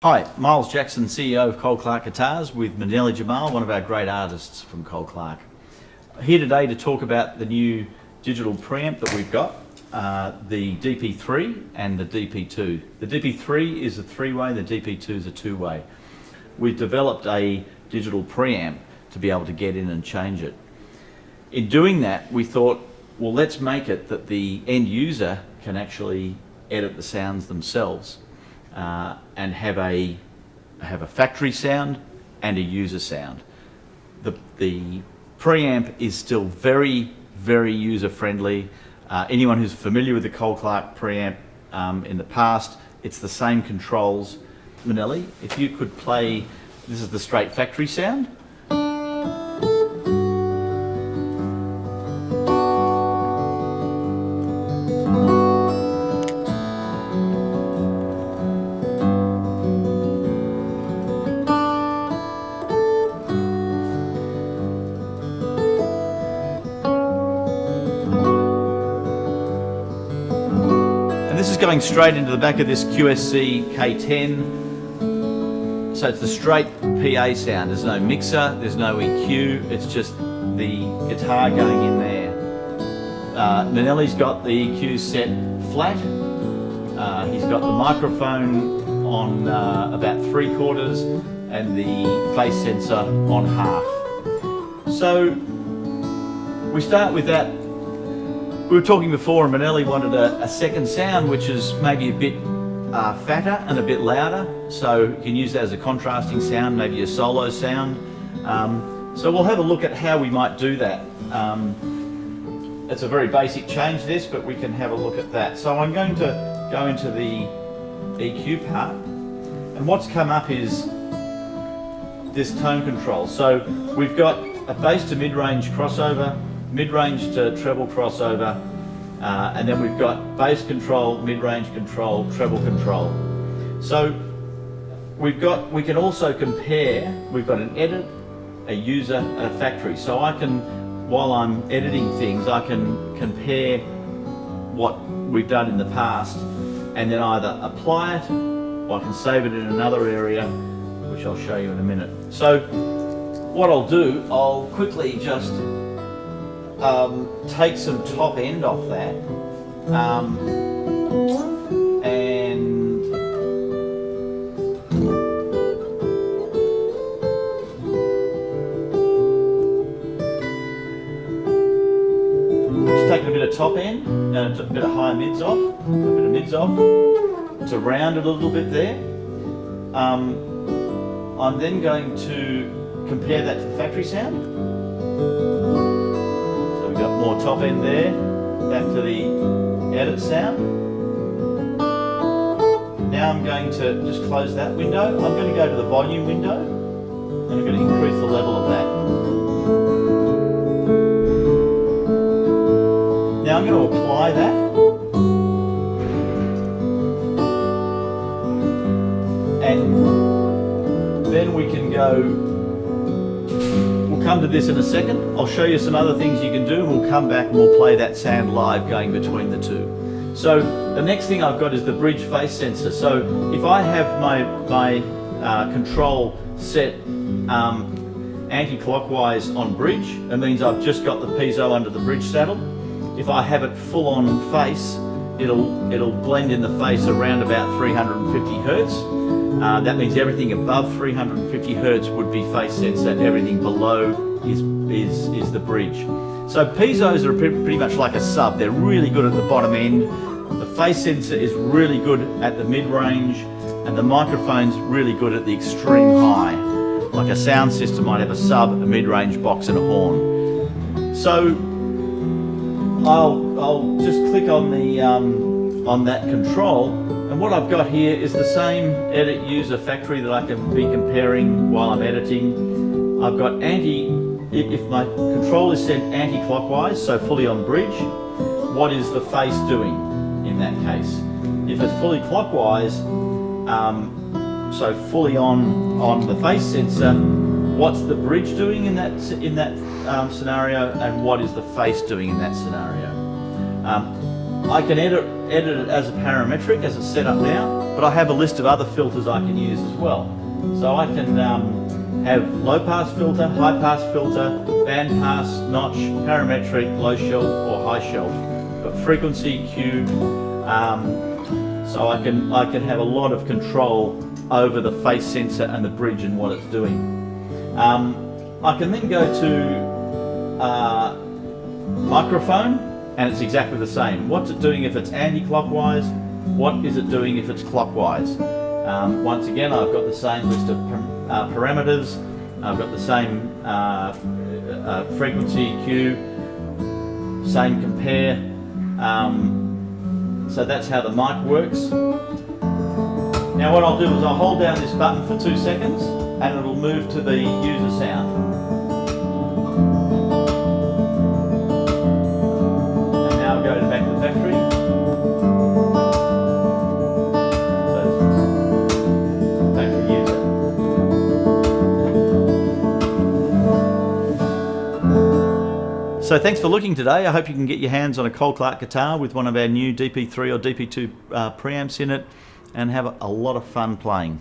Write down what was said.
Hi, Miles Jackson, CEO of Cole Clark Guitars, with Manelli Jamal, one of our great artists from Cole Clark. Here today to talk about the new digital preamp that we've got, the DP3 and the DP2. The DP3 is a three-way, the DP2 is a two-way. We've developed a digital preamp to be able to get in and change it. In doing that, we thought, well, let's make it that the end user can actually edit the sounds themselves. And have a factory sound and a user sound. The preamp is still very, very user friendly. Anyone who's familiar with the Cole Clark preamp in the past, it's the same controls. Manelli, if you could play, this is the straight factory sound. This is going straight into the back of this QSC K10. So it's the straight PA sound. There's no mixer, there's no EQ, it's just the guitar going in there. Manelli's got the EQ set flat. He's got the microphone on about 3/4 and the face sensor on half. So we start with that. We were talking before and Manelli wanted a second sound which is maybe a bit fatter and a bit louder, so you can use that as a contrasting sound, maybe a solo sound. So we'll have a look at how we might do that. It's a very basic change this, but we can have a look at that. So I'm going to go into the EQ part, and what's come up is this tone control. So we've got a bass to mid-range crossover, mid-range to treble crossover, and then we've got bass control, mid-range control, treble control. So we can also compare, we've got an edit, a user, and a factory. So I can, while I'm editing things, I can compare what we've done in the past and then either apply it or I can save it in another area, which I'll show you in a minute. So what I'll do, I'll quickly just take some top end off that, and just taking a bit of top end and a bit of high mids off, a bit of mids off to round it a little bit there. I'm then going to compare that to the factory sound. Got more top end there, back to the edit sound. Now I'm going to just close that window. I'm going to go to the volume window and I'm going to increase the level of that. Now I'm going to apply that. And then we can go. We'll come to this in a second. I'll show you some other things you can do, and we'll come back and we'll play that sound live going between the two. So the next thing I've got is the Breech face sensor. So if I have my control set anti-clockwise on Breech, it means I've just got the piezo under the Breech saddle. If I have it full on face, it'll blend in the face around about 350 Hertz. That means everything above 350 Hertz would be face sensor, everything below is the Breech. So piezos are pretty much like a sub. They're really good at the bottom end. The face sensor is really good at the mid-range, and the microphone's really good at the extreme high. Like a sound system might have a sub, a mid-range box and a horn. So I'll just click on the on that control. And what I've got here is the same edit user factory that I can be comparing while I'm editing. I've got if my control is set anti-clockwise, so fully on Breech, what is the face doing in that case? If it's fully clockwise, so fully on the face sensor, what's the Breech doing in that scenario, and what is the face doing in that scenario? I can edit it as a parametric as it's set up now, but I have a list of other filters I can use as well. So I can have low pass filter, high pass filter, band pass, notch, parametric, low shelf or high shelf. But frequency, Q, so I can have a lot of control over the phase sensor and the bridge and what it's doing. I can then go to microphone, and it's exactly the same. What's it doing if it's anti-clockwise? What is it doing if it's clockwise? Once again, I've got the same list of parameters. I've got the same frequency, Q, same compare. So that's how the mic works. Now what I'll do is I'll hold down this button for 2 seconds and it'll move to the user sound. And now I'll go back to the factory. So factory user. So thanks for looking today. I hope you can get your hands on a Cole Clark guitar with one of our new DP3 or DP2 preamps in it and have a lot of fun playing.